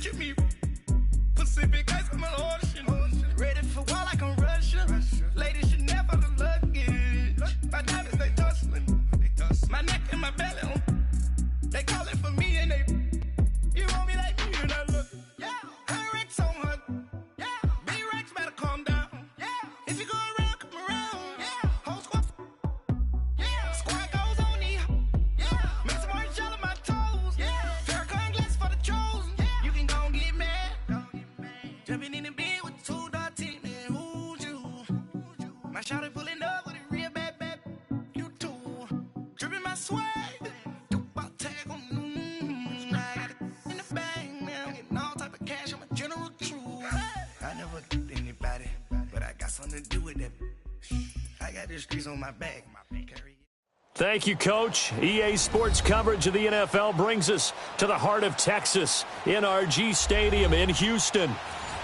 Picture me, Pacific ice on the ocean. Ready for war like I'm Russian. Ladies should never the luggage. My diamonds, they tussling. My neck and my belly on. They call it for me and they. You want me like me and I look. Yeah. Her Rex on her. Yeah. B-Rex better calm down. Yeah. If you go around, come around. Yeah. Whole squad. Yeah. Squad goes on me. Yeah. Make some orange gel on my toes. Yeah. Farrakhan glass for the chosen. Yeah. You can go and get mad. Jumping in the bed with 2 dark teeth. Man, who's you? My shawty pulling up with a real bad. You too. Dripping my swag. About tag on. I got it in the bag now. Getting all type of cash. I'm a general true. I never did anybody, but I got something to do with that. I got the streets on my back. Thank you, Coach. EA Sports coverage of the NFL brings us to the heart of Texas, NRG Stadium in Houston.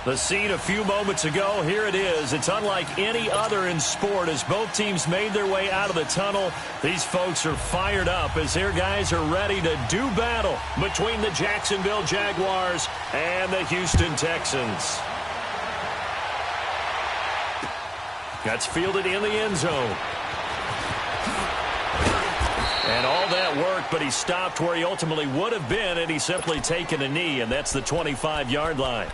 The scene a few moments ago, here it is. It's unlike any other in sport as both teams made their way out of the tunnel. These folks are fired up as their guys are ready to do battle between the Jacksonville Jaguars and the Houston Texans. That's fielded in the end zone. And all that work, but he stopped where he ultimately would have been, and he's simply taken a knee, and that's the 25-yard line.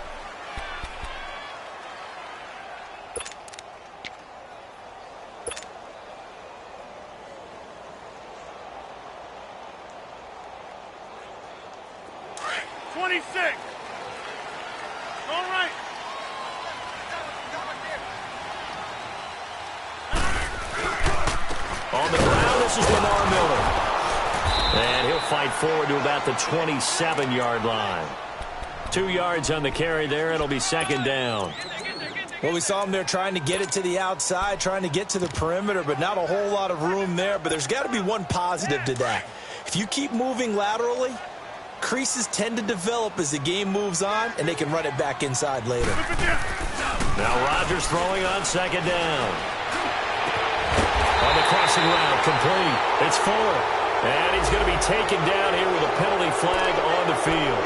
On the ground, this is Lamar Miller. And he'll fight forward to about the 27-yard line. 2 yards on the carry there. It'll be second down. Well, we saw him there trying to get it to the outside, trying to get to the perimeter, but not a whole lot of room there. But there's got to be one positive to that. If you keep moving laterally, creases tend to develop as the game moves on, and they can run it back inside later. Now Rodgers throwing on second down. On the crossing route, complete. It's Fuller. And he's going to be taken down here with a penalty flag on the field.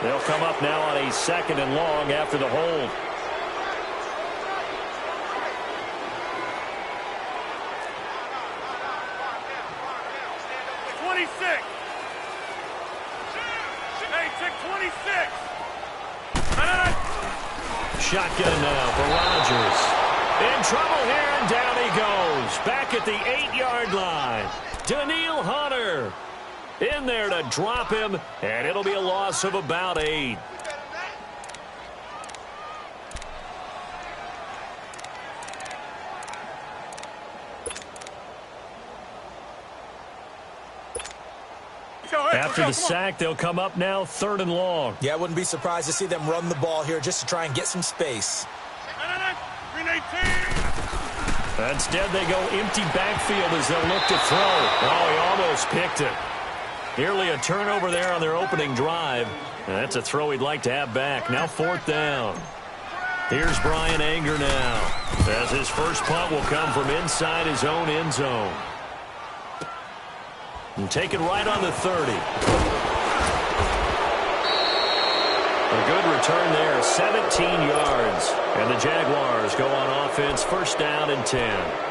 They'll come up now on a second and long after the hold. Shotgun now for Rodgers. In trouble here, and down he goes. Back at the 8-yard line. Daniil Hunter in there to drop him, and it'll be a loss of about 8. After the sack, they'll come up now third and long. Yeah, I wouldn't be surprised to see them run the ball here just to try and get some space. Instead, they go empty backfield as they'll look to throw. Oh, he almost picked it. Nearly a turnover there on their opening drive. And that's a throw he'd like to have back. Now fourth down. Here's Brian Anger now, as his first punt will come from inside his own end zone. And take it right on the 30. A good return there, 17 yards. And the Jaguars go on offense, first down and 10.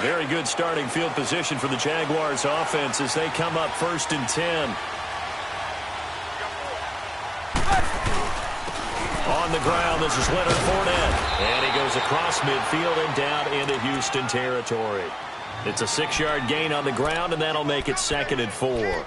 Very good starting field position for the Jaguars offense as they come up first and 10. On the ground, this is Leonard Fournette. And he goes across midfield and down into Houston territory. It's a 6-yard gain on the ground, and that'll make it second and 4.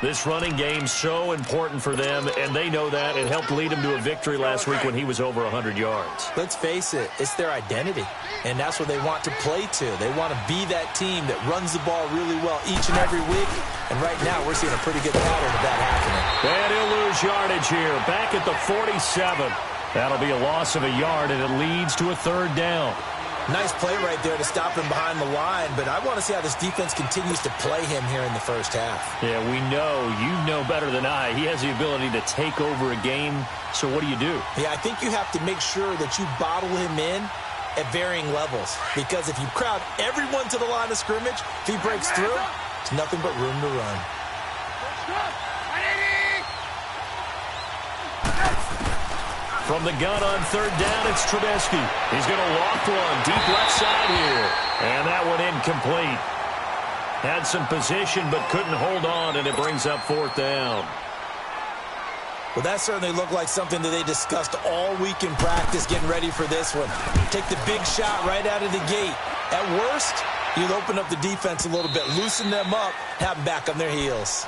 This running game's so important for them, and they know that. It helped lead them to a victory last week when he was over 100 yards. Let's face it, it's their identity, and that's what they want to play to. They want to be that team that runs the ball really well each and every week, and right now we're seeing a pretty good pattern of that happening. And he'll lose yardage here, back at the 47. That'll be a loss of a yard, and it leads to a third down. Nice play right there to stop him behind the line, but I want to see how this defense continues to play him here in the first half. Yeah, we know. You know better than I. He has the ability to take over a game, so what do you do? Yeah, I think you have to make sure that you bottle him in at varying levels, because if you crowd everyone to the line of scrimmage, if he breaks through, there's nothing but room to run. From the gun on third down, it's Trubisky. He's going to loft one deep left side here. And that one incomplete. Had some position but couldn't hold on, and it brings up fourth down. Well, that certainly looked like something that they discussed all week in practice getting ready for this one. Take the big shot right out of the gate. At worst, you'll open up the defense a little bit, loosen them up, have them back on their heels.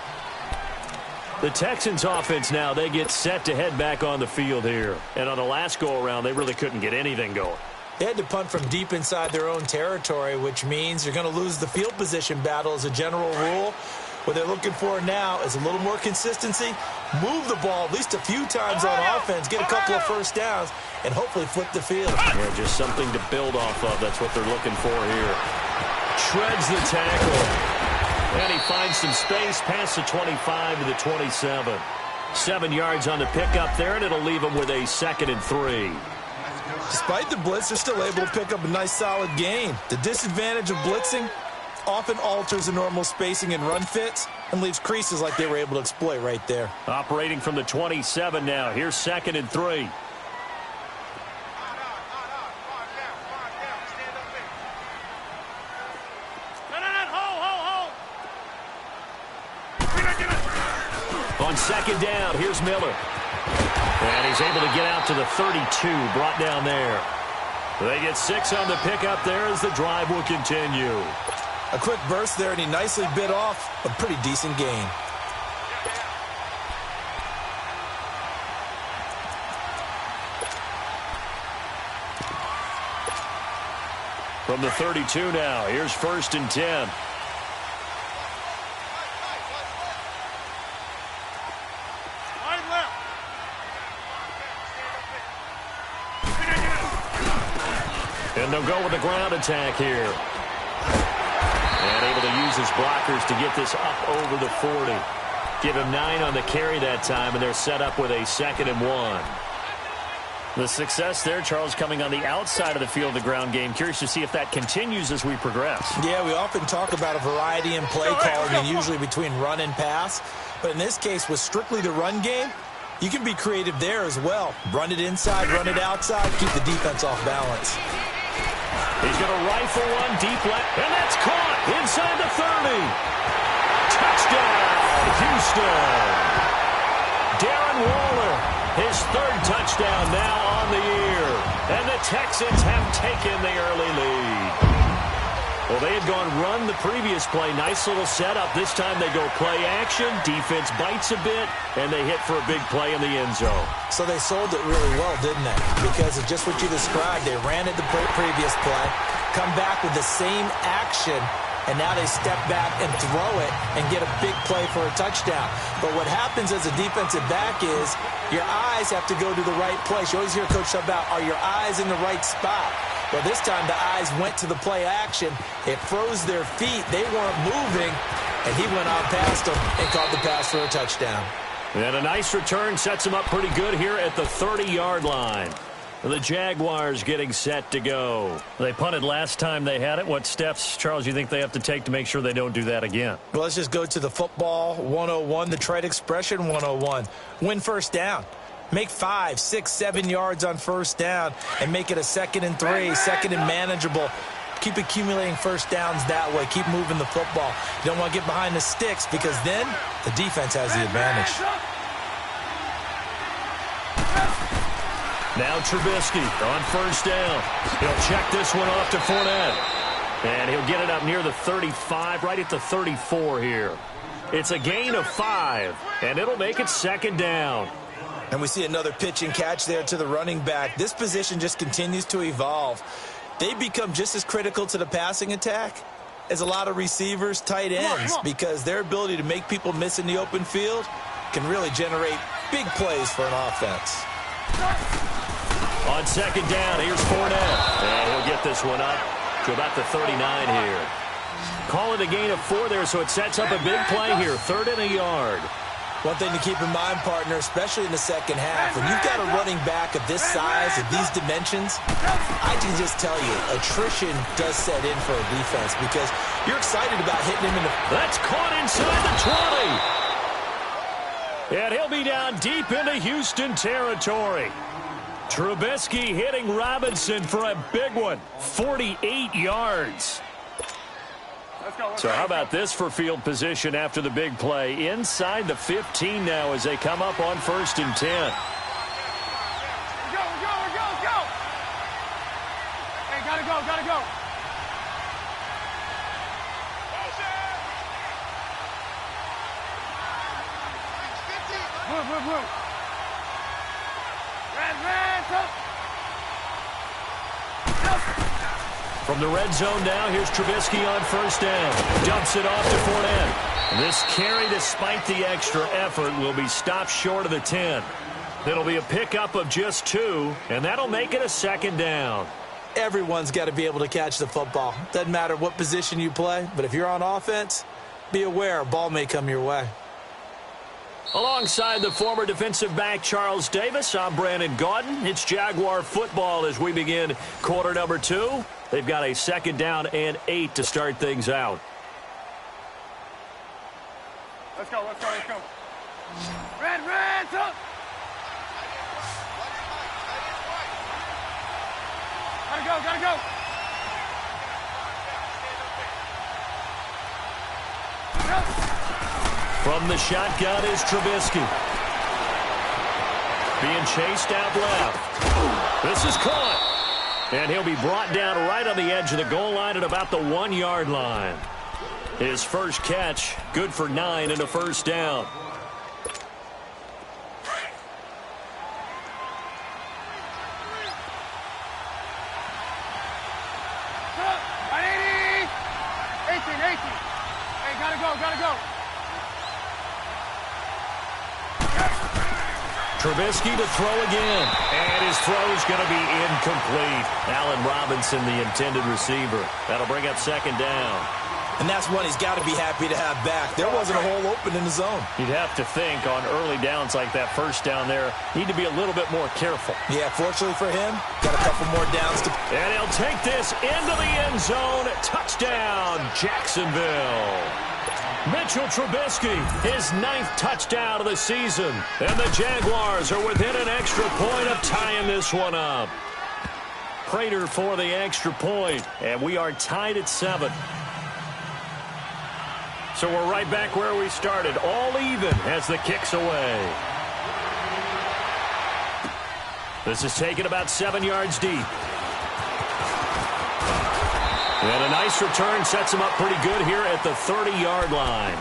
The Texans offense now, they get set to head back on the field here. And on the last go-around, they really couldn't get anything going. They had to punt from deep inside their own territory, which means you're going to lose the field position battle as a general rule. What they're looking for now is a little more consistency, move the ball at least a few times on offense, get a couple of first downs, and hopefully flip the field. Yeah, just something to build off of. That's what they're looking for here. Shreds the tackle. And he finds some space past the 25 to the 27. 7 yards on the pickup there, and it'll leave him with a 2nd and 3. Despite the blitz, they're still able to pick up a nice solid gain. The disadvantage of blitzing often alters the normal spacing and run fits and leaves creases like they were able to exploit right there. Operating from the 27 now. Here's 2nd and 3. On 2nd down, here's Miller. And he's able to get out to the 32, brought down there. They get 6 on the pickup there as the drive will continue. A quick burst there, and he nicely bit off a pretty decent gain. From the 32 now, here's 1st and 10. And they'll go with the ground attack here. And able to use his blockers to get this up over the 40. Give him 9 on the carry that time, and they're set up with a 2nd and 1. The success there, Charles, coming on the outside of the field, the ground game. Curious to see if that continues as we progress. Yeah, we often talk about a variety in play calling, and usually between run and pass. But in this case, with strictly the run game, you can be creative there as well. Run it inside, run it outside, keep the defense off balance. He's going to rifle one deep left, and that's caught inside the 30. Touchdown, Houston. Darren Waller, his 3rd touchdown now on the year. And the Texans have taken the early lead. Well, they had gone run the previous play. Nice little setup. This time they go play action. Defense bites a bit, and they hit for a big play in the end zone. So they sold it really well, didn't they? Because of just what you described. They ran it the previous play, come back with the same action, and now they step back and throw it and get a big play for a touchdown. But what happens as a defensive back is your eyes have to go to the right place. You always hear Coach talk about, are your eyes in the right spot? Well, this time the eyes went to the play action. It froze their feet. They weren't moving, and he went out past them and caught the pass for a touchdown. And a nice return sets him up pretty good here at the 30-yard line. The Jaguars getting set to go. They punted last time they had it. What steps, Charles, you think they have to take to make sure they don't do that again? Well, let's just go to the football 101, the trite expression 101. Win first down. Make 5, 6, 7 yards on first down and make it a 2nd and 3, 2nd and manageable. Keep accumulating first downs that way. Keep moving the football. You don't want to get behind the sticks because then the defense has the advantage. Now Trubisky on first down. He'll check this one off to Fournette. And he'll get it up near the 35, right at the 34 here. It's a gain of 5, and it'll make it 2nd down. And we see another pitch and catch there to the running back. This position just continues to evolve. They become just as critical to the passing attack as a lot of receivers, tight ends, because their ability to make people miss in the open field can really generate big plays for an offense. On second down, here's Fournette. And he'll get this one up to about the 39 here. Call it a gain of 4 there, so it sets up a big play here. 3rd and a yard. One thing to keep in mind, partner, especially in the second half, when you've got a running back of this size, of these dimensions, I can just tell you, attrition does set in for a defense because you're excited about hitting him in the... That's caught inside the 20. And he'll be down deep into Houston territory. Trubisky hitting Robinson for a big one, 48 yards. So how about this for field position after the big play? Inside the 15 now as they come up on 1st and 10. Let's go. Hey, gotta go. Move. From the red zone now, here's Trubisky on 1st down. Dumps it off to Fournette. This carry, despite the extra effort, will be stopped short of the 10. It'll be a pickup of just 2, and that'll make it a 2nd down. Everyone's got to be able to catch the football. Doesn't matter what position you play, but if you're on offense, be aware a ball may come your way. Alongside the former defensive back Charles Davis, I'm Brandon Gaudin. It's Jaguar football as we begin quarter number 2. They've got a 2nd down and 8 to start things out. Let's go. Red, up. Gotta go. From the shotgun is Trubisky. Being chased out left. This is caught. And he'll be brought down right on the edge of the goal line at about the 1-yard line. His first catch, good for 9 and a 1st down. Hey, gotta go. Trubisky to throw again. And his throw's going to be incomplete. Allen Robinson, the intended receiver. That'll bring up 2nd down. And that's one he's got to be happy to have back. There wasn't a hole open in the zone. You'd have to think on early downs like that 1st down there, need to be a little bit more careful. Yeah, fortunately for him, got a couple more downs to... And he'll take this into the end zone. Touchdown, Jacksonville. Mitchell Trubisky, his 9th touchdown of the season. And the Jaguars are within an extra point of tying this one up. Prater for the extra point, and we are tied at 7. So we're right back where we started, all even as the kick's away. This is taken about 7 yards deep. And a nice return sets him up pretty good here at the 30-yard line.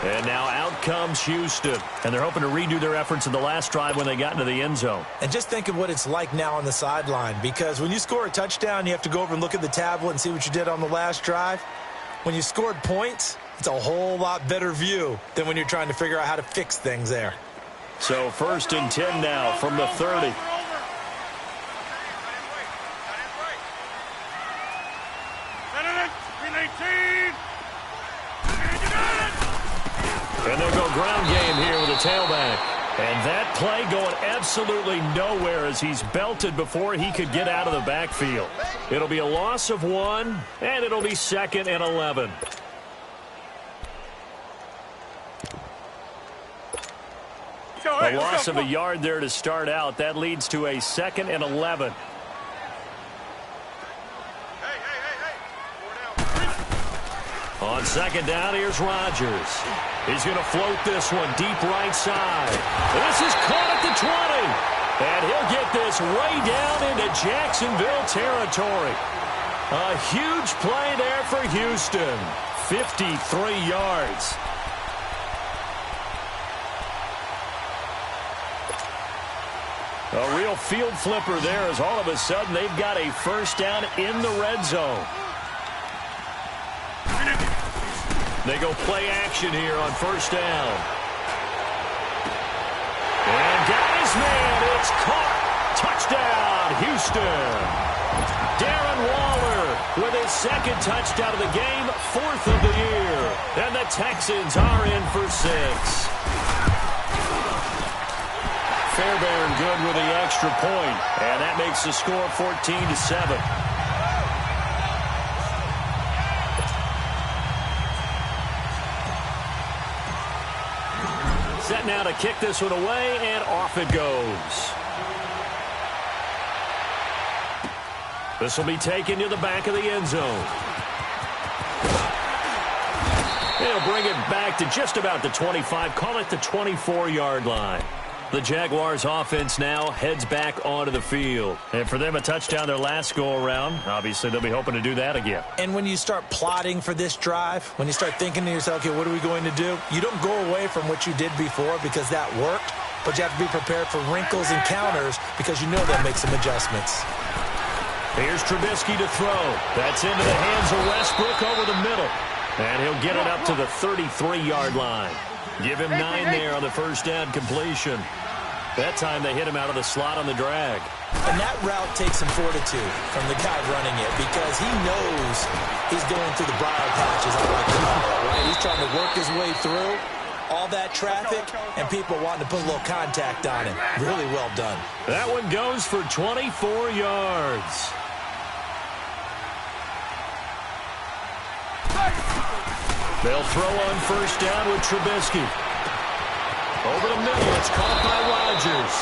And now out comes Houston. And they're hoping to redo their efforts in the last drive when they got into the end zone. And just think of what it's like now on the sideline, because when you score a touchdown, you have to go over and look at the tablet and see what you did on the last drive. When you scored points, it's a whole lot better view than when you're trying to figure out how to fix things there. So 1st and 10 now from the 30. And they'll go ground game here with a tailback. And that play going absolutely nowhere as he's belted before he could get out of the backfield. It'll be a loss of 1, and it'll be 2nd and 11. A loss of a yard there to start out. That leads to a 2nd and 11. On 2nd down, here's Rodgers. He's going to float this one deep right side. This is caught at the 20. And he'll get this way down into Jacksonville territory. A huge play there for Houston. 53 yards. A real field flipper there as all of a sudden they've got a 1st down in the red zone. They go play action here on 1st down. And got his man. It's caught. Touchdown. touchdown, Houston. Darren Waller with his second touchdown of the game, 4th of the year. And the Texans are in for 6. Fairbairn good with the extra point, and that makes the score 14-7. Set now to kick this one away, and off it goes. This will be taken to the back of the end zone. They'll bring it back to just about the 25, call it the 24-yard line. The Jaguars offense now heads back onto the field. And for them, a touchdown their last go-around. Obviously, they'll be hoping to do that again. And when you start plotting for this drive, when you start thinking to yourself, okay, what are we going to do? You don't go away from what you did before because that worked, but you have to be prepared for wrinkles and counters because you know they'll make some adjustments. Here's Trubisky to throw. That's into the hands of Westbrook over the middle. And he'll get it up to the 33-yard line. Give him 9 there on the first down completion. That time they hit him out of the slot on the drag. And that route takes some fortitude from the guy running it because he knows he's going through the briar patches, I like to call it, right? He's trying to work his way through all that traffic and people wanting to put a little contact on him. Really well done. That one goes for 24 yards. They'll throw on first down with Trubisky. Over the middle, it's caught by Rodgers.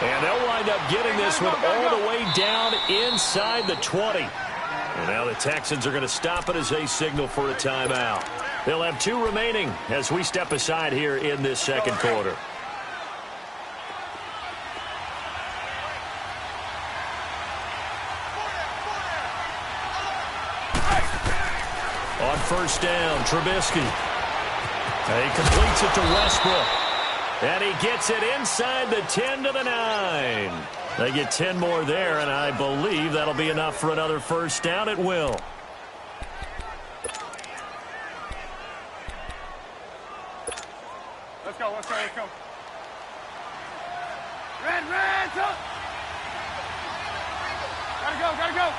And they'll wind up getting this one all the way down inside the 20. And now the Texans are going to stop it as they signal for a timeout. They'll have 2 remaining as we step aside here in this second quarter. On first down, Trubisky. He completes it to Westbrook. And he gets it inside the 10 to the 9. They get 10 more there, and I believe that'll be enough for another first down. It will. Let's go, let's go, let's go. Red, up! Gotta go!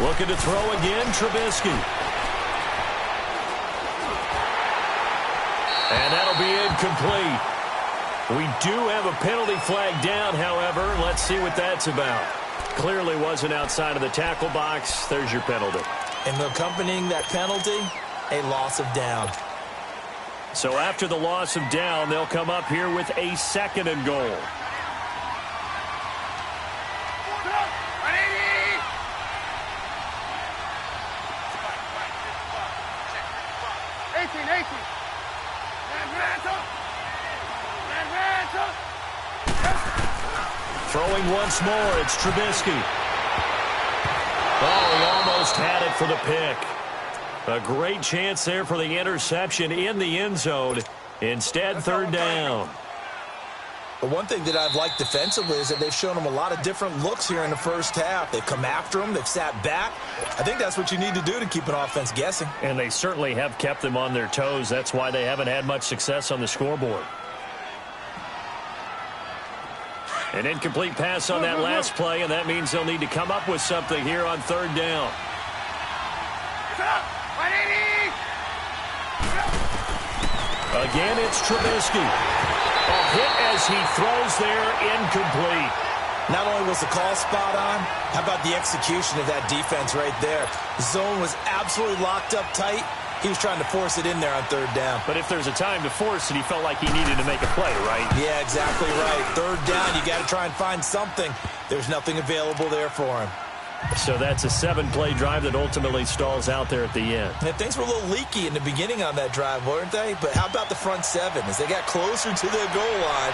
Looking to throw again, Trubisky. And that'll be incomplete. We do have a penalty flag down, however. Let's see what that's about. Clearly wasn't outside of the tackle box. There's your penalty. And accompanying that penalty, a loss of down. So after the loss of down, they'll come up here with a 2nd and goal. Throwing once more, it's Trubisky. Oh, he almost had it for the pick. A great chance there for the interception in the end zone. Instead, 3rd down. The one thing that I've liked defensively is that they've shown them a lot of different looks here in the first half. They've come after them. They've sat back. I think that's what you need to do to keep an offense guessing. And they certainly have kept them on their toes. That's why they haven't had much success on the scoreboard. An incomplete pass on that last play, and that means they'll need to come up with something here on 3rd down. Again, it's Trubisky. A hit as he throws there, incomplete. Not only was the call spot on, how about the execution of that defense right there? The zone was absolutely locked up tight. He was trying to force it in there on 3rd down. But if there's a time to force it, he felt like he needed to make a play, right? Yeah, exactly right. 3rd down, you got to try and find something. There's nothing available there for him. So that's a 7-play drive that ultimately stalls out there at the end. And things were a little leaky in the beginning on that drive, weren't they? But how about the front 7? As they got closer to their goal line,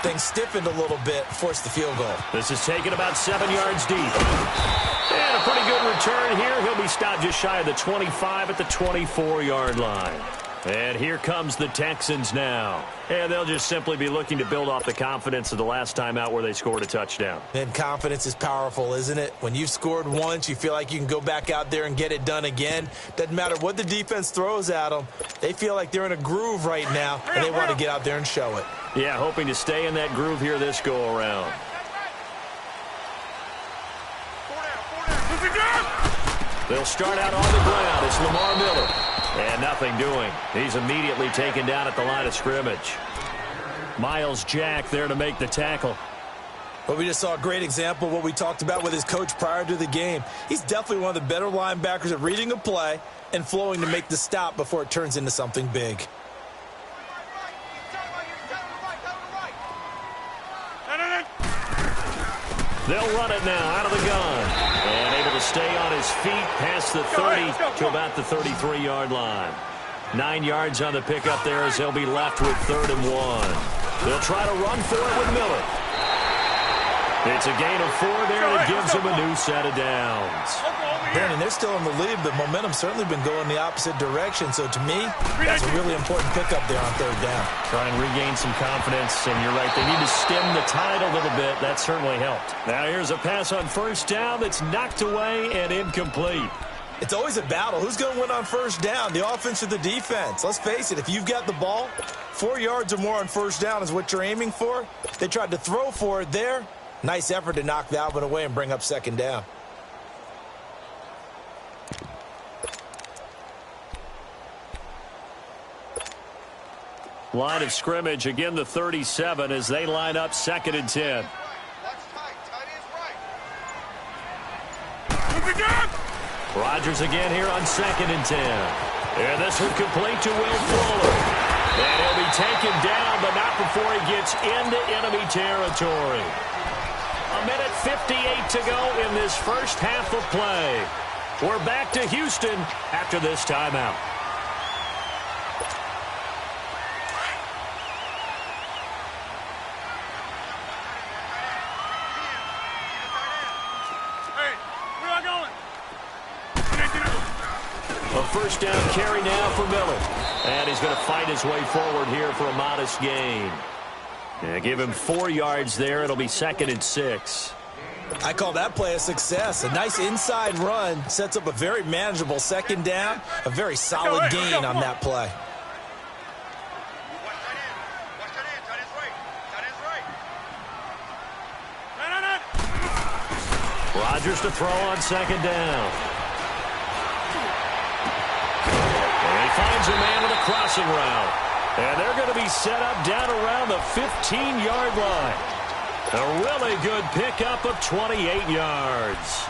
things stiffened a little bit, forced the field goal. This is taken about 7 yards deep. And a pretty good return here. He'll be stopped just shy of the 25 at the 24-yard line. And here comes the Texans now. And they'll just simply be looking to build off the confidence of the last time out where they scored a touchdown. And confidence is powerful, isn't it? When you've scored once, you feel like you can go back out there and get it done again. Doesn't matter what the defense throws at them. They feel like they're in a groove right now, and they want to get out there and show it. Yeah, hoping to stay in that groove here this go-around. They'll start out on the ground. It's Lamar Miller. And nothing doing. He's immediately taken down at the line of scrimmage. Miles Jack there to make the tackle. But we just saw a great example of what we talked about with his coach prior to the game. He's definitely one of the better linebackers at reading a play and flowing to make the stop before it turns into something big. They'll run it now out of the gun. And able to stay on his feet past the 30 to about the 33-yard line. 9 yards on the pickup there as they'll be left with 3rd and 1. They'll try to run for it with Miller. It's a gain of 4 there that gives them a new set of downs. Brandon, they're still in the lead, but momentum's certainly been going the opposite direction. So to me, that's a really important pickup there on 3rd down. Try and regain some confidence, and you're right, they need to stem the tide a little bit. That certainly helped. Now here's a pass on 1st down that's knocked away and incomplete. It's always a battle. Who's going to win on 1st down, the offense or the defense? Let's face it, if you've got the ball, 4 yards or more on 1st down is what you're aiming for. They tried to throw for it there. Nice effort to knock that one away and bring up 2nd down. Line of scrimmage, again the 37 as they line up 2nd and 10. Rodgers again here on 2nd and 10. And this one complete to Will Fuller. And he'll be taken down, but not before he gets into enemy territory. A minute 58 to go in this first half of play. We're back to Houston after this timeout. A 1st down carry now for Miller. And he's going to fight his way forward here for a modest gain. Yeah, give him 4 yards there. It'll be 2nd and 6. I call that play a success. A nice inside run sets up a very manageable 2nd down. A very solid gain on that play. Rodgers to throw on 2nd down. Finds a man with a crossing route. And they're going to be set up down around the 15-yard line. A really good pickup of 28 yards.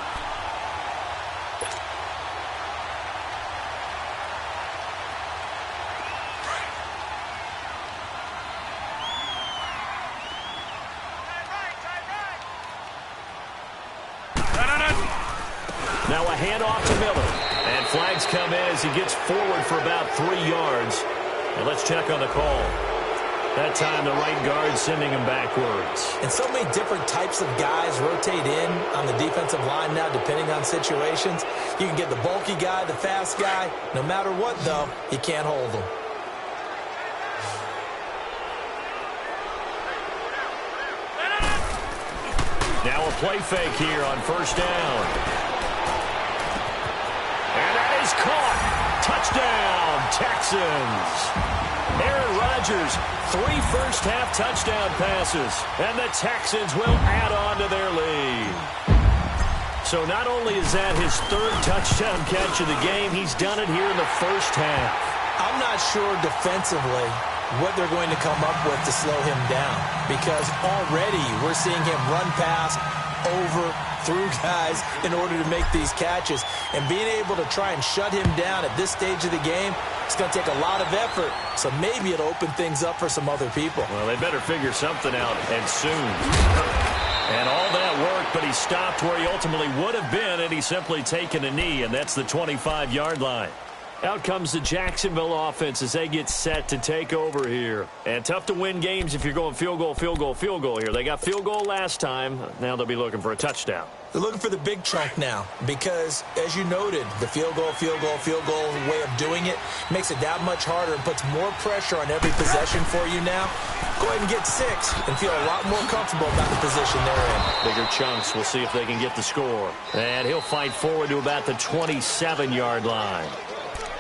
Now a handoff to Miller. And flags come in as he gets forward for about 3 yards. And let's check on the call. That time the right guard sending him backwards. And so many different types of guys rotate in on the defensive line now depending on situations. You can get the bulky guy, the fast guy. No matter what, though, you can't hold them. Now a play fake here on 1st down. And that is caught. Touchdown, Texans. Aaron Rodgers, 3 first-half touchdown passes. And the Texans will add on to their lead. So not only is that his 3rd touchdown catch of the game, he's done it here in the first half. I'm not sure defensively what they're going to come up with to slow him down, because already we're seeing him run past, over, through guys in order to make these catches. And being able to try and shut him down at this stage of the game, it's going to take a lot of effort. So maybe it'll open things up for some other people. Well, they better figure something out, and soon. And all that worked, but he stopped where he ultimately would have been, and he's simply taken a knee, and that's the 25-yard line. Out comes the Jacksonville offense as they get set to take over here. And tough to win games if you're going field goal, field goal, field goal here. They got field goal last time. Now they'll be looking for a touchdown. They're looking for the big chunk now because, as you noted, the field goal way of doing it makes it that much harder and puts more pressure on every possession for you now. Go ahead and get 6 and feel a lot more comfortable about the position they're in. Bigger chunks. We'll see if they can get the score. And he'll fight forward to about the 27-yard line.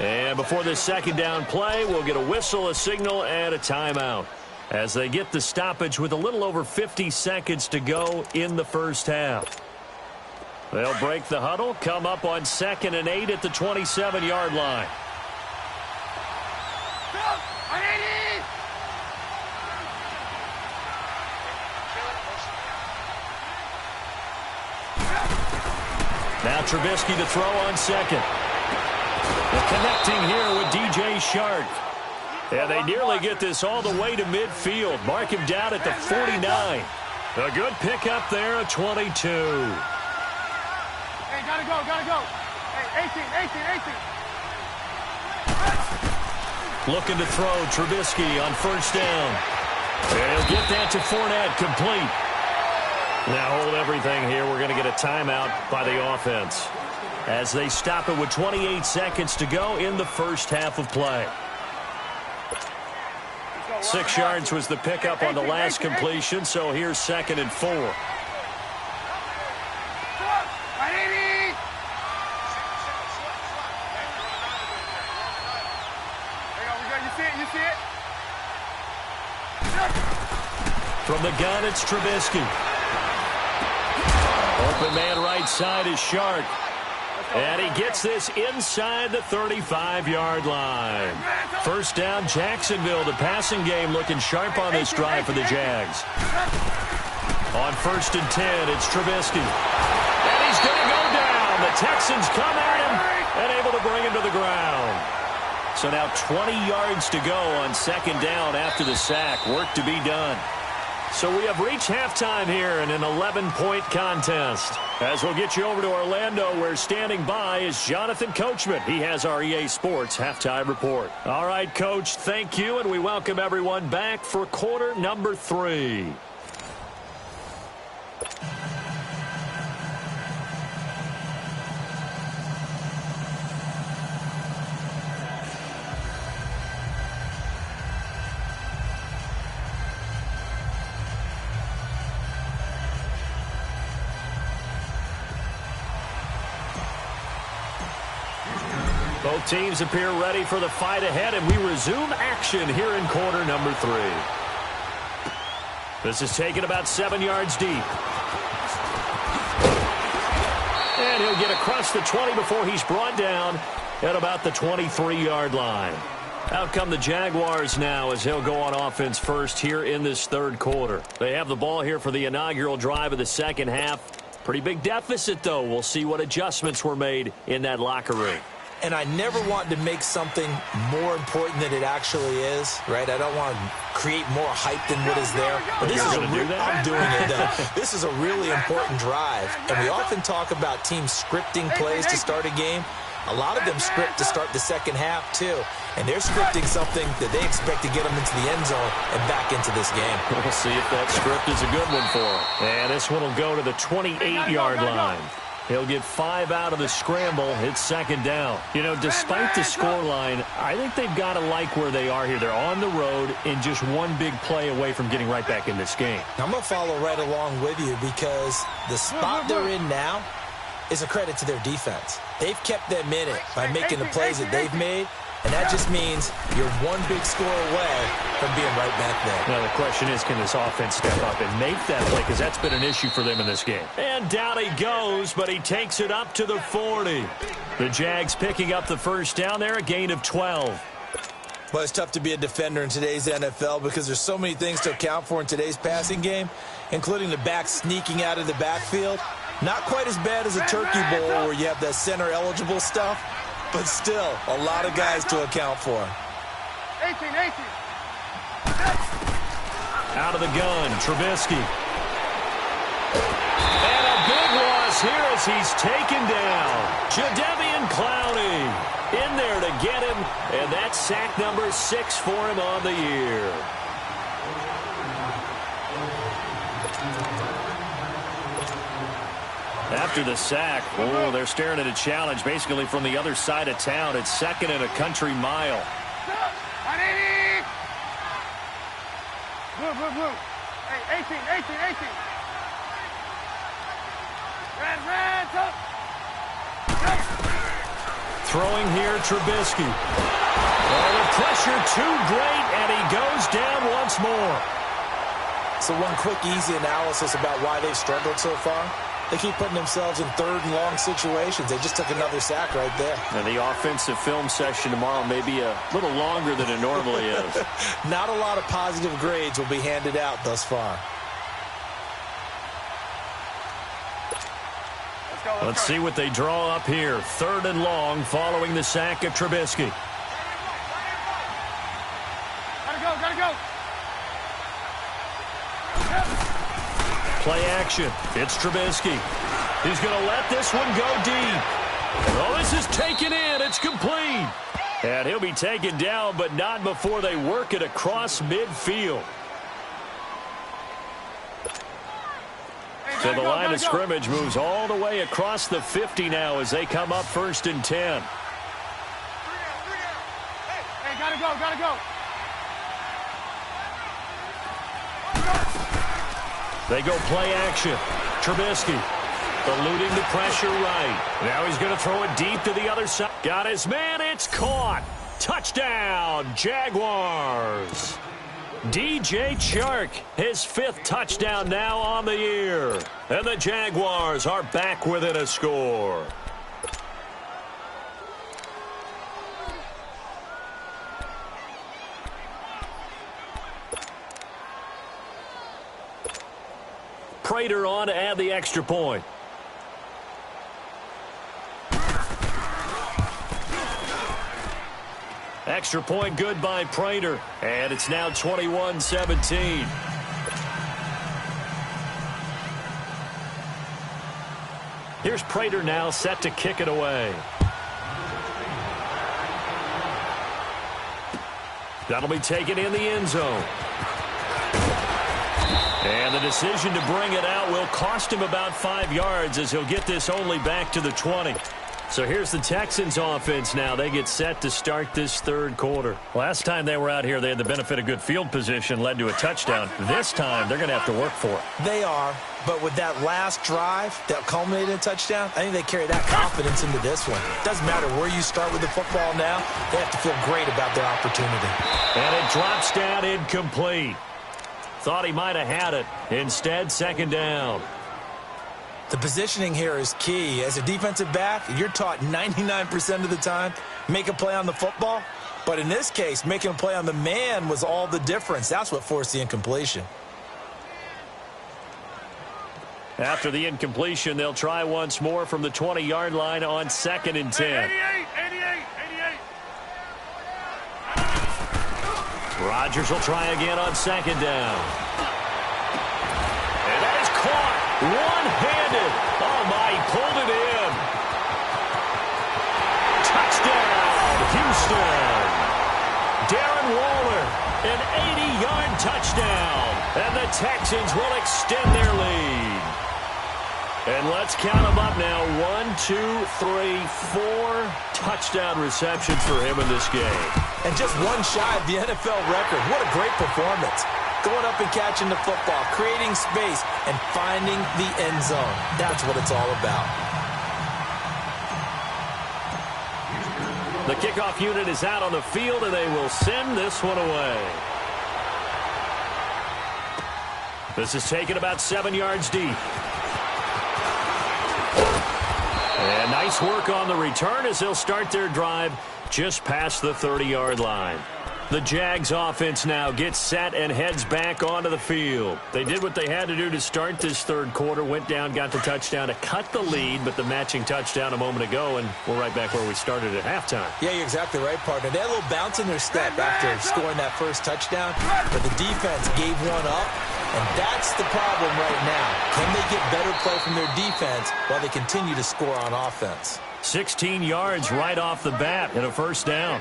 And before this second down play, we'll get a whistle, a signal, and a timeout as they get the stoppage with a little over 50 seconds to go in the first half. They'll break the huddle, come up on 2nd and 8 at the 27-yard line. Now Trubisky to throw on 2nd. Connecting here with DJ Shark. And they nearly get this all the way to midfield. Mark him down at the 49. A good pickup there at 22. Hey, gotta go. Hey, 18. Looking to throw Trubisky on first down. And he'll get that to Fournette, complete. Now hold everything here. We're going to get a timeout by the offense as they stop it with 28 seconds to go in the first half of play. 6 yards was the pickup on the last completion, so here's 2nd and 4. You see it? From the gun, it's Trubisky. Open man right side is Shark. And he gets this inside the 35-yard line. First down, Jacksonville. The passing game looking sharp on this drive for the Jags. On 1st and 10, it's Trubisky. And he's going to go down. The Texans come at him and able to bring him to the ground. So now 20 yards to go on 2nd down after the sack. Work to be done. So we have reached halftime here in an 11-point contest. As we'll get you over to Orlando, where standing by is Jonathan Coachman. He has our EA Sports halftime report. All right, Coach, thank you, and we welcome everyone back for quarter number 3. Both teams appear ready for the fight ahead, and we resume action here in quarter number 3. This is taken about 7 yards deep. And he'll get across the 20 before he's brought down at about the 23-yard line. Out come the Jaguars now as he'll go on offense first here in this 3rd quarter. They have the ball here for the inaugural drive of the second half. Pretty big deficit, though. We'll see what adjustments were made in that locker room. And I never want to make something more important than it actually is, right? I don't want to create more hype than what is there. But this is I'm doing it, though. This is a really important drive. And we often talk about teams scripting plays to start a game. A lot of them script to start the second half, too. And they're scripting something that they expect to get them into the end zone and back into this game. We'll see if that script is a good one for them. And this one will go to the 28-yard line. He'll get 5 out of the scramble. It's 2nd down. You know, despite the scoreline, I think they've got to like where they are here. They're on the road and just one big play away from getting right back in this game. I'm going to follow right along with you because the spot they're in now is a credit to their defense. They've kept them in it by making the plays that they've made, and that just means you're one big score away from being right back there. Now, the question is, can this offense step up and make that play? Because that's been an issue for them in this game. And down he goes, but he takes it up to the 40. The Jags picking up the first down there, a gain of 12. Well, it's tough to be a defender in today's NFL because there's so many things to account for in today's passing game, including the back sneaking out of the backfield. Not quite as bad as a turkey bowl where you have that center-eligible stuff, but still a lot of guys to account for. 18. Out of the gun, Trubisky. And a big loss here as he's taken down. Jadeveon Clowney in there to get him, and that's sack number 6 for him on the year. After the sack, they're staring at a challenge basically from the other side of town. It's 2nd and a country mile. Blue. Hey, 18. Red, up. Throwing here, Trubisky. Oh, the pressure too great, and he goes down once more. So one quick, easy analysis about why they've struggled so far. They keep putting themselves in 3rd and long situations. They just took another sack right there. And the offensive film session tomorrow may be a little longer than it normally is. Not a lot of positive grades will be handed out thus far. Let's see what they draw up here. 3rd and long following the sack of Trubisky. Gotta go. Play action. It's Trubisky. He's going to let this one go deep. Oh, this is taken in. It's complete. And he'll be taken down, but not before they work it across midfield. So the line of scrimmage moves all the way across the 50 now as they come up 1st and 10. Hey, gotta go. They go play action. Trubisky eluding the pressure right. Now he's going to throw it deep to the other side. Got his man. It's caught. Touchdown, Jaguars. DJ Chark, his 5th touchdown now on the year. And the Jaguars are back within a score. Prater on to add the extra point. Extra point good by Prater. And it's now 21-17. Here's Prater now set to kick it away. That'll be taken in the end zone. And the decision to bring it out will cost him about 5 yards as he'll get this only back to the 20. So here's the Texans offense now. They get set to start this 3rd quarter. Last time they were out here, they had the benefit of good field position, led to a touchdown. This time, they're going to have to work for it. They are, but with that last drive that culminated in a touchdown, I think they carry that confidence into this one. Doesn't matter where you start with the football now, they have to feel great about their opportunity. And it drops down incomplete. Thought he might have had it. Instead, 2nd down. The positioning here is key. As a defensive back, you're taught 99% of the time, make a play on the football. But in this case, making a play on the man was all the difference. That's what forced the incompletion. After the incompletion, they'll try once more from the 20-yard line on 2nd and 10. 88. Rodgers will try again on 2nd down. And that is caught. One-handed. Oh, my, he pulled it in. Touchdown, Houston. Darren Waller, an 80-yard touchdown. And the Texans will extend their lead. And let's count them up now. 1, 2, 3, 4 touchdown receptions for him in this game. And just one shy of the NFL record. What a great performance. Going up and catching the football, creating space, and finding the end zone. That's what it's all about. The kickoff unit is out on the field, and they will send this one away. This is taken about 7 yards deep. And nice work on the return as they'll start their drive just past the 30-yard line. The Jags offense now gets set and heads back onto the field. They did what they had to do to start this 3rd quarter, went down, got the touchdown to cut the lead, but the matching touchdown a moment ago, and we're right back where we started at halftime. Yeah, you're exactly right, partner. They had a little bounce in their step after scoring that first touchdown, but the defense gave one up And that's the problem right now. Can they get better play from their defense while they continue to score on offense? 16 yards right off the bat and a first down.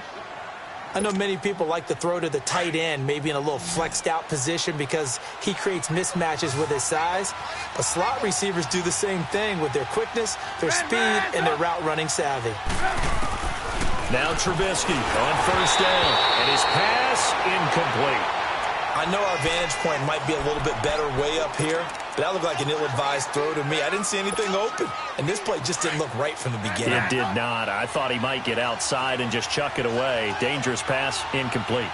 I know many people like to throw to the tight end, maybe in a little flexed out position because he creates mismatches with his size. But slot receivers do the same thing with their quickness, their speed, and their route running savvy. Now Trubisky on first down, and his pass incomplete. I know our vantage point might be a little bit better way up here, but that looked like an ill-advised throw to me. I didn't see anything open, and this play just didn't look right from the beginning. It did not. I thought he might get outside and just chuck it away. Dangerous pass, incomplete.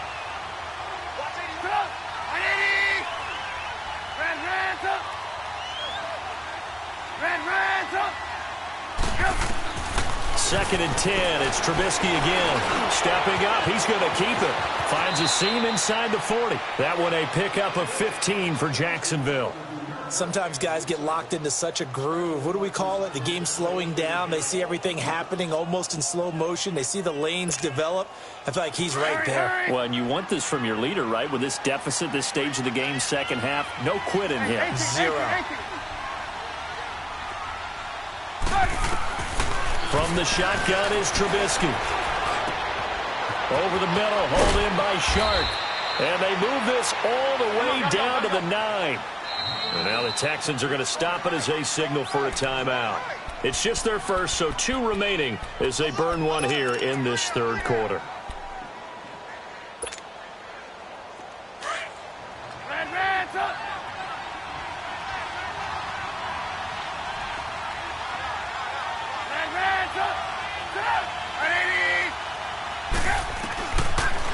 Second and 10. It's Trubisky again. Stepping up. He's going to keep it. Finds a seam inside the 40. That one a pickup of 15 for Jacksonville. Sometimes guys get locked into such a groove. What do we call it? The game slowing down. They see everything happening almost in slow motion. They see the lanes develop. I feel like he's right there. Well, and you want this from your leader, right? With this deficit, this stage of the game, second half, no quit in him. Zero. From the shotgun is Trubisky. Over the middle, hauled in by Shark. And they move this all the way down to the 9. And now the Texans are going to stop it as they signal for a timeout. It's just their first, so 2 remaining as they burn one here in this third quarter.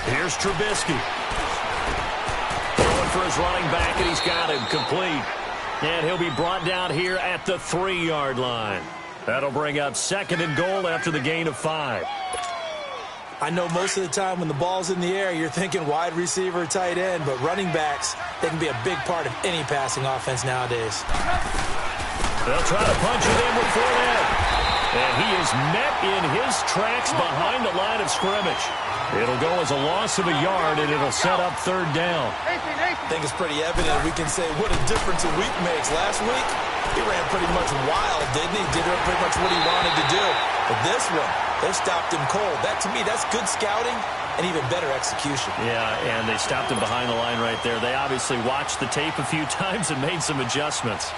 Here's Trubisky. Going for his running back, and he's got him complete. And he'll be brought down here at the 3-yard line. That'll bring up second and goal after the gain of 5. I know most of the time when the ball's in the air, you're thinking wide receiver, tight end, but running backs, they can be a big part of any passing offense nowadays. They'll try to punch it in with Fournette. And he is met in his tracks behind the line of scrimmage. It'll go as a loss of a yard, and it'll set up third down. I think it's pretty evident. We can say what a difference a week makes. Last week, he ran pretty much wild, didn't he? Did pretty much what he wanted to do. But this one, they stopped him cold. That, to me, that's good scouting and even better execution. Yeah, and they stopped him behind the line right there. They obviously watched the tape a few times and made some adjustments.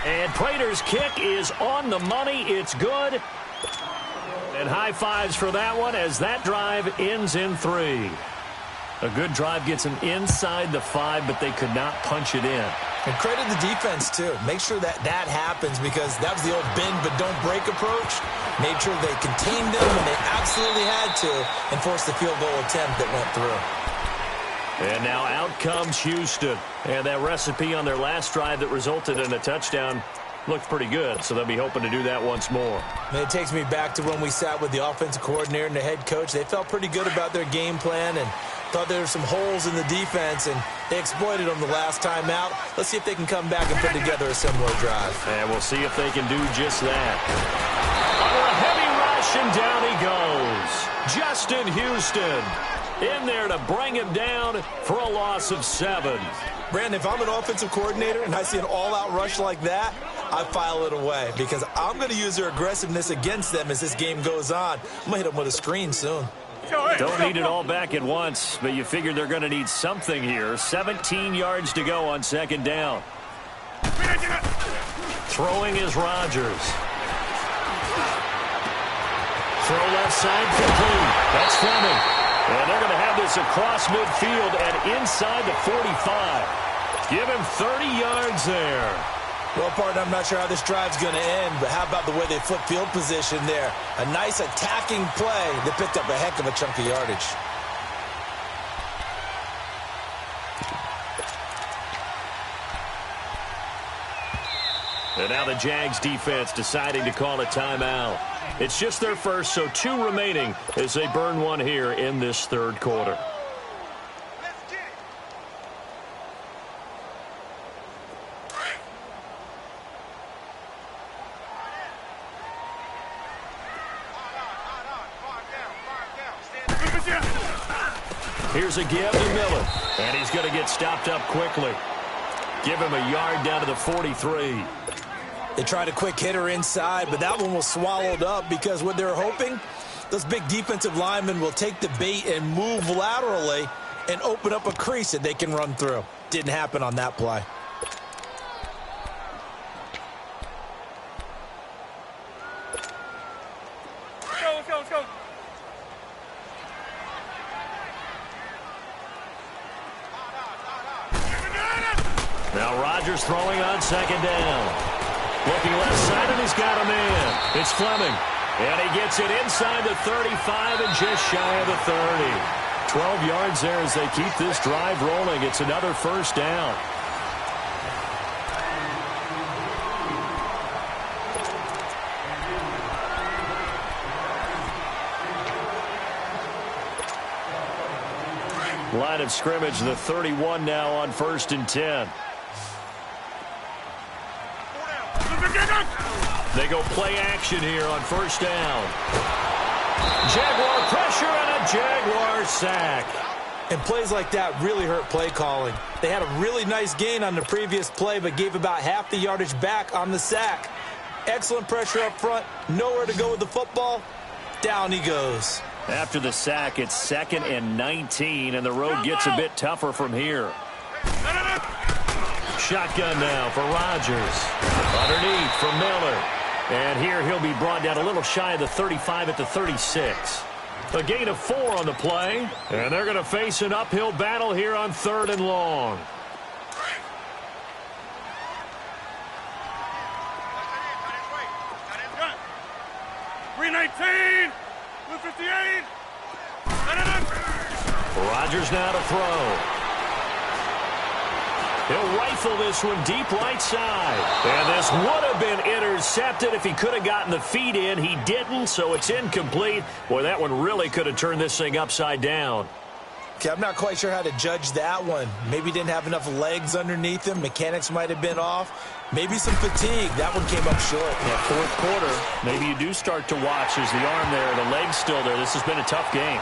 And Prater's kick is on the money. It's good. And high fives for that one as that drive ends in 3. A good drive gets them inside the 5, but they could not punch it in. And credit the defense, too. Make sure that happens because that was the old bend but don't break approach. Made sure they contained them when they absolutely had to and forced the field goal attempt that went through. And now out comes Houston. And that recipe on their last drive that resulted in a touchdown looked pretty good, so they'll be hoping to do that once more. And it takes me back to when we sat with the offensive coordinator and the head coach. They felt pretty good about their game plan and thought there were some holes in the defense, and they exploited them the last time out. Let's see if they can come back and put together a similar drive. And we'll see if they can do just that. Under a heavy rush, and down he goes. Justin Houston in there to bring him down for a loss of 7. Brandon, if I'm an offensive coordinator and I see an all-out rush like that, I file it away because I'm going to use their aggressiveness against them as this game goes on. I'm going to hit them with a screen soon. Don't need it all back at once, but you figure they're going to need something here. 17 yards to go on second down. Throwing is Rodgers. Throw left side complete. That's Fleming. And they're going to have this across midfield and inside the 45. Give him 30 yards there. Well, partner, I'm not sure how this drive's going to end, but how about the way they flip field position there? A nice attacking play that picked up a heck of a chunk of yardage. And now the Jags defense deciding to call a timeout. It's just their first, so 2 remaining as they burn one here in this third quarter. Here's a give to Miller. And he's going to get stopped up quickly. Give him a yard down to the 43. They tried a quick hitter inside, but that one was swallowed up because what they're hoping, those big defensive linemen will take the bait and move laterally and open up a crease that they can run through. Didn't happen on that play. Let's go. Now Rodgers throwing on second down. Looking left side, and he's got a man. It's Fleming. And he gets it inside the 35 and just shy of the 30. 12 yards there as they keep this drive rolling. It's another first down. Line of scrimmage, the 31 now on 1st and 10. They go play action here on first down. Jaguar pressure and a Jaguar sack. And plays like that really hurt play calling. They had a really nice gain on the previous play, but gave about half the yardage back on the sack. Excellent pressure up front. Nowhere to go with the football. Down he goes. After the sack, it's 2nd and 19, and the road gets a bit tougher from here. Shotgun now for Rodgers. Underneath for Miller. And here he'll be brought down a little shy of the 35 at the 36. A gain of 4 on the play, and they're going to face an uphill battle here on 3rd and long. Rodgers now to throw. He'll rifle this one deep right side. And this would have been intercepted if he could have gotten the feet in. He didn't, so it's incomplete. Boy, that one really could have turned this thing upside down. Okay, I'm not quite sure how to judge that one. Maybe didn't have enough legs underneath him. Mechanics might have been off. Maybe some fatigue. That one came up short. Yeah, 4th quarter. Maybe you do start to watch. There's the arm there, the leg's still there. This has been a tough game.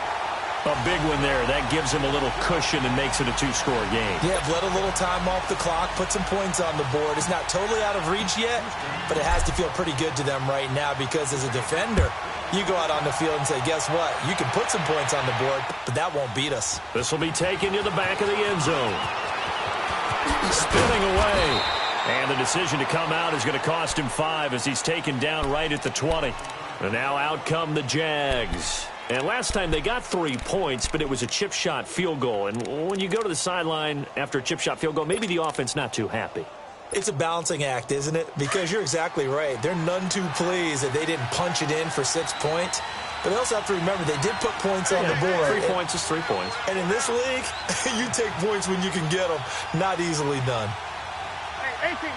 A big one there. That gives him a little cushion and makes it a 2-score game. Yeah, let a little time off the clock, put some points on the board. It's not totally out of reach yet, but it has to feel pretty good to them right now because as a defender, you go out on the field and say, guess what? You can put some points on the board, but that won't beat us. This will be taken to the back of the end zone. Spinning away. And the decision to come out is going to cost him 5 as he's taken down right at the 20. And now out come the Jags. And last time they got 3 points, but it was a chip shot field goal. And when you go to the sideline after a chip shot field goal, maybe the offense not too happy. It's a balancing act, isn't it? Because you're exactly right. They're none too pleased that they didn't punch it in for 6 points. But they also have to remember they did put points on the board. 3 points is 3 points. And in this league, you take points when you can get them. Not easily done. 18.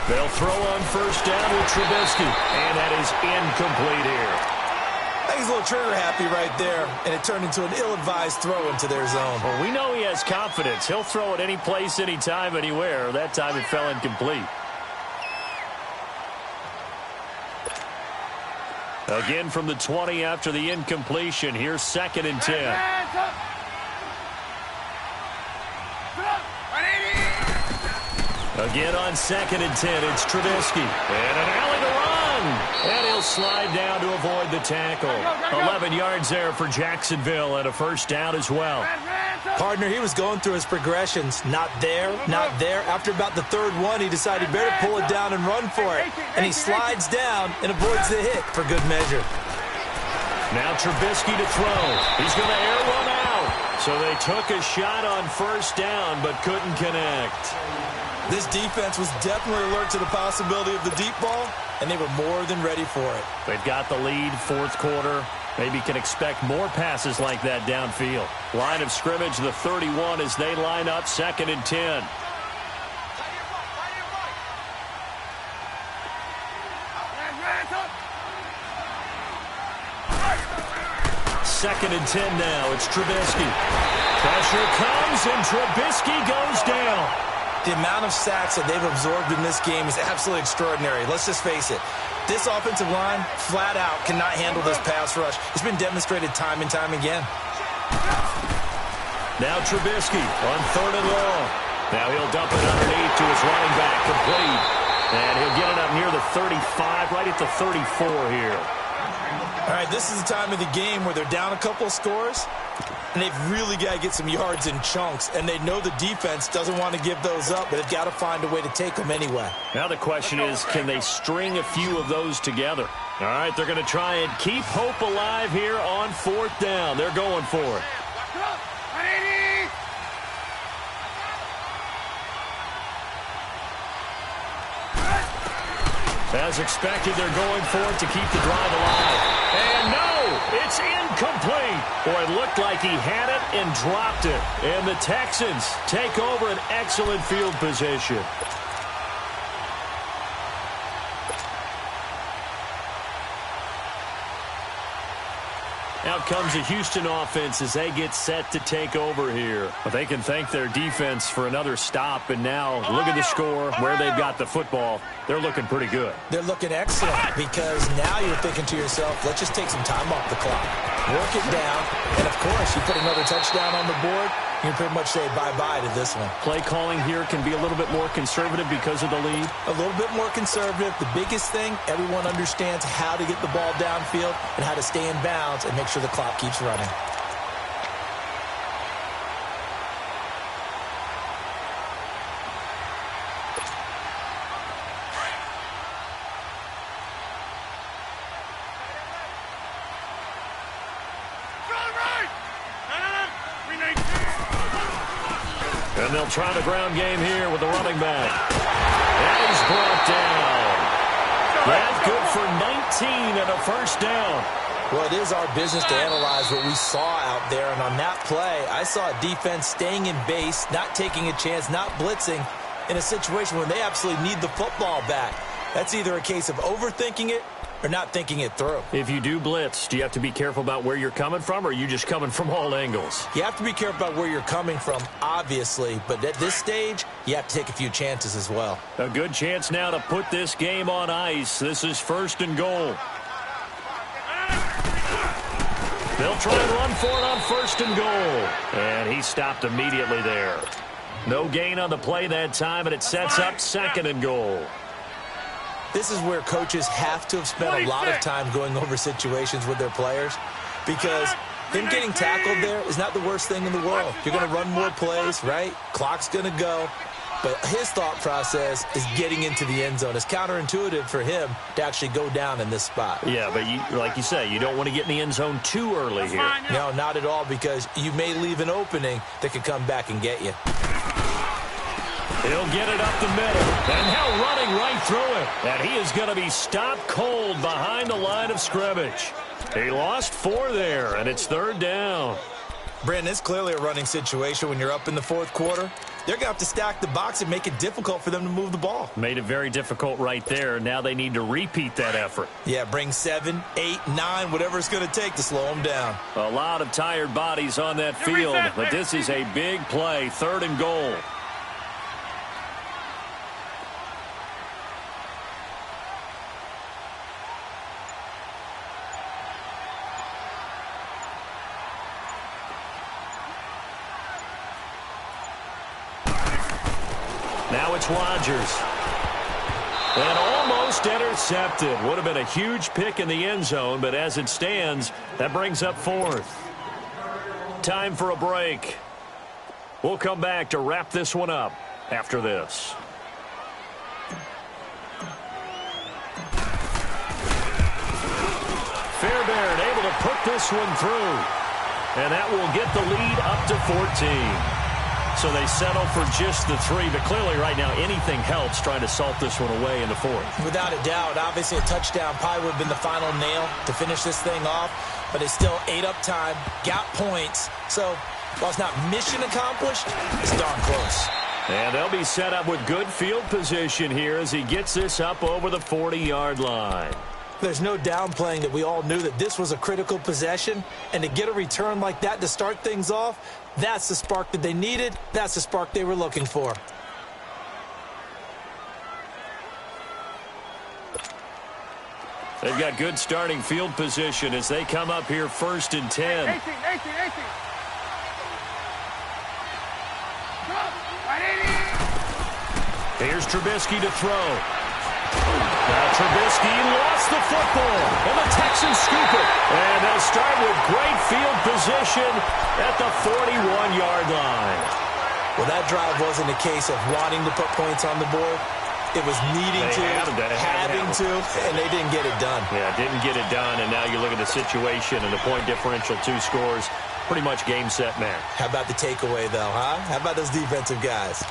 They'll throw on first down with Trubisky. And that is incomplete here. I think he's a little trigger happy right there. And it turned into an ill-advised throw into their zone. Well, we know he has confidence. He'll throw it any place, anytime, anywhere. That time it fell incomplete. Again from the 20 after the incompletion. Here's 2nd and 10. Again on 2nd and 10, it's Trubisky. And an alley to run. And he'll slide down to avoid the tackle. 11 yards there for Jacksonville and a first down as well. Partner, he was going through his progressions. Not there, not there. After about the 3rd one, he decided he better pull it down and run for it. And he slides down and avoids the hit for good measure. Now Trubisky to throw. He's going to air one out. So they took a shot on first down but couldn't connect. This defense was definitely alert to the possibility of the deep ball, and they were more than ready for it. They've got the lead, 4th quarter. Maybe can expect more passes like that downfield. Line of scrimmage, the 31 as they line up, 2nd and 10. Second and 10 now. It's Trubisky. Pressure comes, and Trubisky goes down. The amount of sacks that they've absorbed in this game is absolutely extraordinary. Let's just face it. This offensive line, flat out, cannot handle this pass rush. It's been demonstrated time and time again. Now Trubisky on 3rd and long. Now he'll dump it underneath to his running back, complete. And he'll get it up near the 35, right at the 34 here. All right, this is the time of the game where they're down a couple of scores, and they've really got to get some yards in chunks, and they know the defense doesn't want to give those up, but they've got to find a way to take them anyway. Now the question is, can they string a few of those together? All right, they're going to try and keep hope alive here on 4th down. They're going for it. As expected, they're going for it to keep the drive alive. And no, it's incomplete. Boy, it looked like he had it and dropped it. And the Texans take over an excellent field position. Out comes the Houston offense as they get set to take over here. But they can thank their defense for another stop. And now, look at the score, where they've got the football. They're looking pretty good. They're looking excellent because now you're thinking to yourself, let's just take some time off the clock. Work it down. And, of course, you put another touchdown on the board, you can pretty much say bye-bye to this one. Play calling here can be a little bit more conservative because of the lead. A little bit more conservative. The biggest thing, everyone understands how to get the ball downfield and how to stay in bounds and make sure the clock keeps running. And they'll try the ground game here with the running back. And he's brought down. That's good for 19 and a 1st down. Well, it is our business to analyze what we saw out there. And on that play, I saw a defense staying in base, not taking a chance, not blitzing in a situation when they absolutely need the football back. That's either a case of overthinking it or not thinking it through. If you do blitz, do you have to be careful about where you're coming from, or are you just coming from all angles? You have to be careful about where you're coming from, obviously, but at this stage, you have to take a few chances as well. A good chance now to put this game on ice. This is 1st and goal. They'll try and run for it on 1st and goal. And he stopped immediately there. No gain on the play that time, and it sets up 2nd and goal. This is where coaches have to have spent a lot of time going over situations with their players, because him getting tackled there is not the worst thing in the world. You're going to run more plays, right? Clock's going to go. But his thought process is getting into the end zone. It's counterintuitive for him to actually go down in this spot. Yeah, but like you say, you don't want to get in the end zone too early here. No, not at all, because you may leave an opening that could come back and get you. He'll get it up the middle, and now running right through it. And he is going to be stopped cold behind the line of scrimmage. He lost 4 there, and it's 3rd down. Brandon, it's clearly a running situation when you're up in the 4th quarter. They're going to have to stack the box and make it difficult for them to move the ball. Made it very difficult right there. Now they need to repeat that effort. Yeah, bring 7, 8, 9, whatever it's going to take to slow them down. A lot of tired bodies on that field, but this is a big play, 3rd and goal. Now it's Rodgers. And almost intercepted. Would have been a huge pick in the end zone, but as it stands, that brings up 4th. Time for a break. We'll come back to wrap this one up after this. Fairbairn able to put this one through. And that will get the lead up to 14. So they settle for just the 3, but clearly right now anything helps trying to salt this one away in the 4th. Without a doubt, obviously a touchdown probably would have been the final nail to finish this thing off, but they still ate up time, got points. So while it's not mission accomplished, it's darn close. And they'll be set up with good field position here as he gets this up over the 40-yard line. There's no downplaying that we all knew that this was a critical possession, and to get a return like that to start things off, that's the spark that they needed. That's the spark they were looking for. They've got good starting field position as they come up here 1st and 10. 18. Here's Trubisky to throw. Now Trubisky lost the football, and the Texans scoop it. And they'll start with great field position at the 41-yard line. Well, that drive wasn't a case of wanting to put points on the board. It was needing having to, and they didn't get it done. Yeah, didn't get it done, and now you look at the situation and the point differential, 2 scores, pretty much game, set, match. How about the takeaway, though, huh? How about those defensive guys?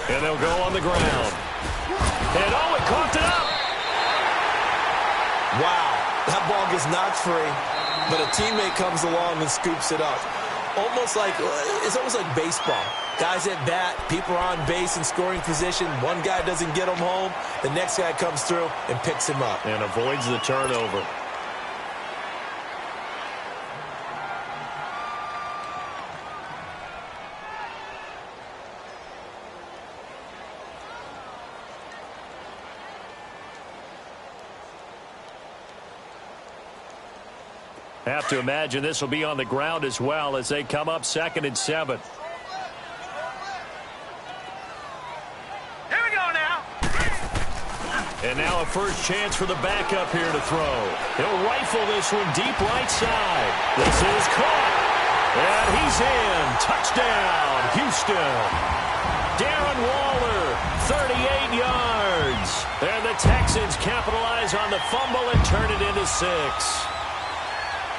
And they'll go on the ground. And it coughed it up. Wow, that ball gets knocked free, but a teammate comes along and scoops it up. It's almost like baseball. Guys at bat, people are on base in scoring position. One guy doesn't get him home. The next guy comes through and picks him up. And avoids the turnover. Have to imagine this will be on the ground as well as they come up 2nd and 7. Here we go now. And now a first chance for the backup here to throw. He'll rifle this one deep right side. This is caught. And he's in. Touchdown, Houston. Darren Waller, 38 yards. And the Texans capitalize on the fumble and turn it into 6.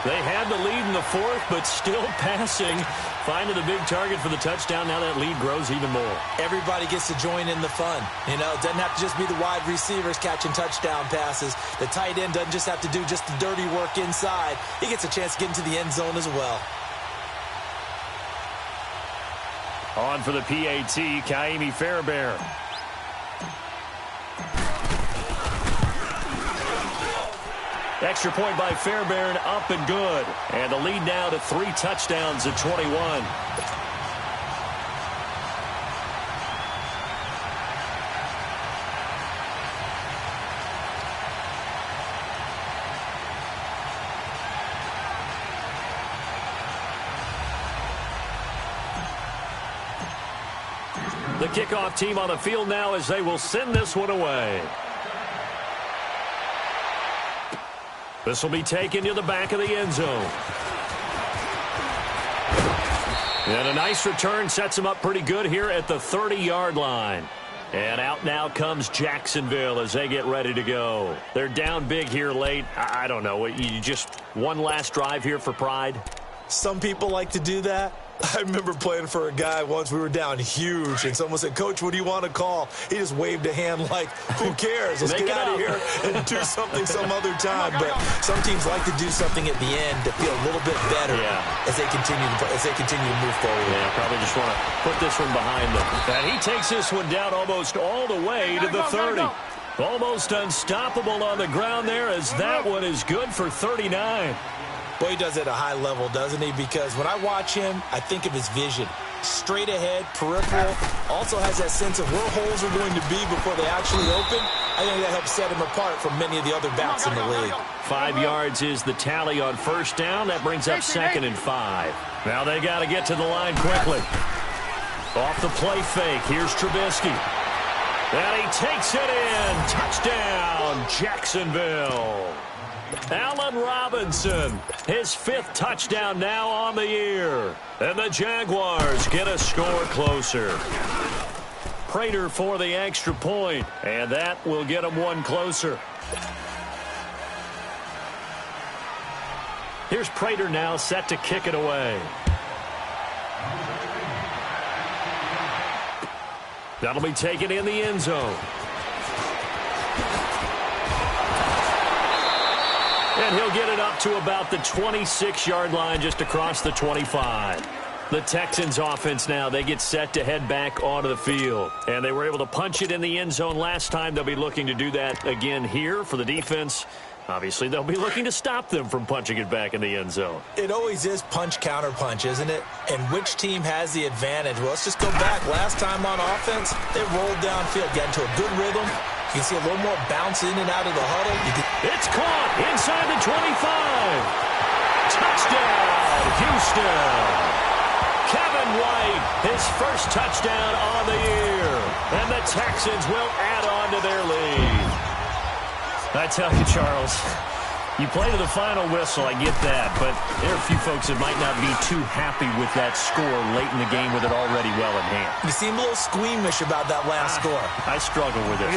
They had the lead in the 4th, but still passing. Finding the big target for the touchdown. Now that lead grows even more. Everybody gets to join in the fun. You know, it doesn't have to just be the wide receivers catching touchdown passes. The tight end doesn't just have to do just the dirty work inside. He gets a chance to get into the end zone as well. On for the PAT, Kaimi Fairbairn. Extra point by Fairbairn, up and good. And the lead now to 3 touchdowns at 21. The kickoff team on the field now as they will send this one away. This will be taken to the back of the end zone. And a nice return sets him up pretty good here at the 30-yard line. And out now comes Jacksonville as they get ready to go. They're down big here late. I don't know. You just one last drive here for pride? Some people like to do that. I remember playing for a guy once. We were down huge, and someone said, "Coach, what do you want to call?" He just waved a hand like, who cares? Let's get out of here and do something some other time. But some teams like to do something at the end to feel a little bit better as they continue to move forward. Yeah, probably just want to put this one behind them. And he takes this one down almost all the way to the 30. Almost unstoppable on the ground there as that one is good for 39. Boy, he does it at a high level, doesn't he? Because when I watch him, I think of his vision. Straight ahead, peripheral. Also has that sense of where holes are going to be before they actually open. I think that helps set him apart from many of the other backs in the league. 5 yards is the tally on first down. That brings up 2nd and 5. Now they got to get to the line quickly. Off the play fake. Here's Trubisky. And he takes it in. Touchdown, Jacksonville. Allen Robinson, his 5th touchdown now on the year. And the Jaguars get a score closer. Prater for the extra point, and that will get them one closer. Here's Prater now set to kick it away. That'll be taken in the end zone. And he'll get it up to about the 26-yard line just across the 25. The Texans offense now, they get set to head back onto the field. And they were able to punch it in the end zone last time. They'll be looking to do that again here for the defense. Obviously, they'll be looking to stop them from punching it back in the end zone. It always is punch-counter-punch, isn't it? And which team has the advantage? Well, let's just go back. Last time on offense, they rolled downfield, got into a good rhythm. You can see a little more bounce in and out of the huddle. It's caught inside the 25. Touchdown, Houston. Kevin White, his first touchdown on the year. And the Texans will add on to their lead. I tell you, Charles, you play to the final whistle, I get that, but there are a few folks that might not be too happy with that score late in the game with it already well in hand. You seem a little squeamish about that last score. I struggle with it.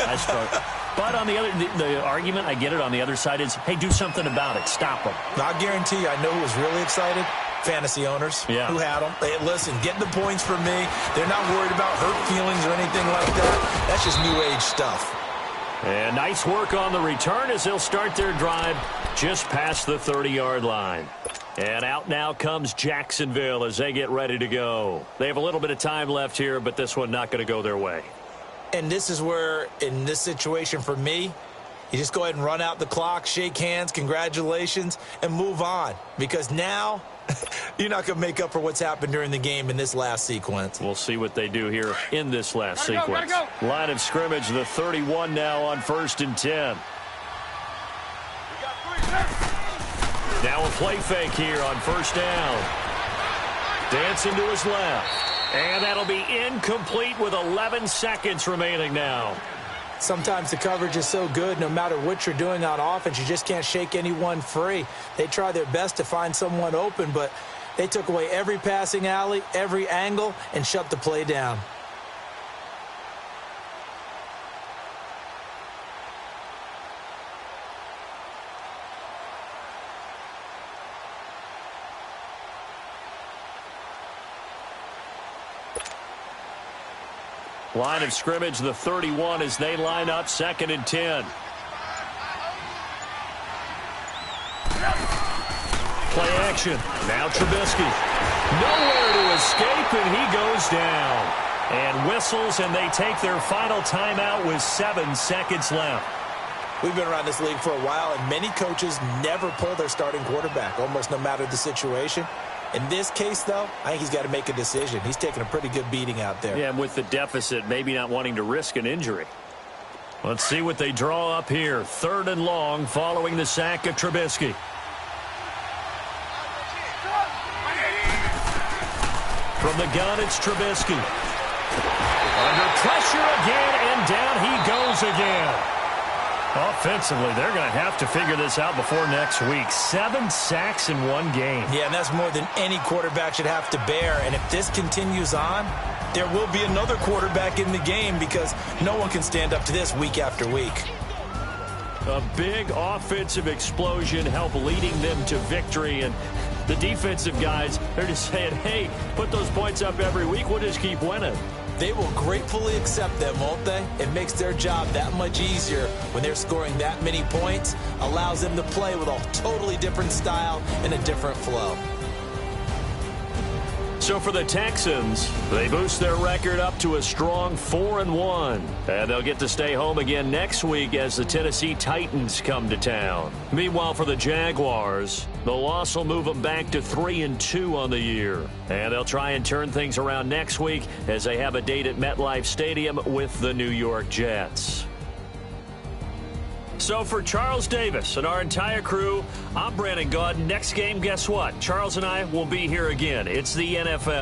I struggle. But on the other, the argument, I get it, on the other side is, hey, do something about it. Stop them. I guarantee you, I know who was really excited. Fantasy owners who had them. Hey, listen, get the points for me. They're not worried about hurt feelings or anything like that. That's just new age stuff. And nice work on the return as they'll start their drive just past the 30-yard line. And out now comes Jacksonville as they get ready to go. They have a little bit of time left here, but this one not going to go their way. And this is where, in this situation for me, you just go ahead and run out the clock, shake hands, congratulations, and move on. Because now you're not going to make up for what's happened during the game in this last sequence. We'll see what they do here in this last sequence. Line of scrimmage, the 31 now on 1st and 10. Now a play fake here on 1st down. Dancing to his left. And that'll be incomplete with 11 seconds remaining now. Sometimes the coverage is so good, no matter what you're doing on offense, you just can't shake anyone free. They try their best to find someone open, but they took away every passing alley, every angle, and shut the play down. Line of scrimmage, the 31 as they line up 2nd and 10. Play action. Now Trubisky. Nowhere to escape, and he goes down. And whistles, and they take their final timeout with 7 seconds left. We've been around this league for a while, and many coaches never pull their starting quarterback, almost no matter the situation. In this case, though, I think he's got to make a decision. He's taking a pretty good beating out there. Yeah, and with the deficit, maybe not wanting to risk an injury. Let's see what they draw up here. 3rd and long following the sack of Trubisky. From the gun, it's Trubisky. Under pressure again, and down he goes again. Offensively, they're going to have to figure this out before next week. 7 sacks in one game. Yeah, and that's more than any quarterback should have to bear. And if this continues on, there will be another quarterback in the game because no one can stand up to this week after week. A big offensive explosion helped leading them to victory. And the defensive guys, they're just saying, hey, put those points up every week. We'll just keep winning. They will gratefully accept them, won't they? It makes their job that much easier when they're scoring that many points. Allows them to play with a totally different style and a different flow. So for the Texans, they boost their record up to a strong 4-1. And they'll get to stay home again next week as the Tennessee Titans come to town. Meanwhile, for the Jaguars, the loss will move them back to 3-2 on the year. And they'll try and turn things around next week as they have a date at MetLife Stadium with the New York Jets. So for Charles Davis and our entire crew, I'm Brandon Gaudin. Next game, guess what? Charles and I will be here again. It's the NFL.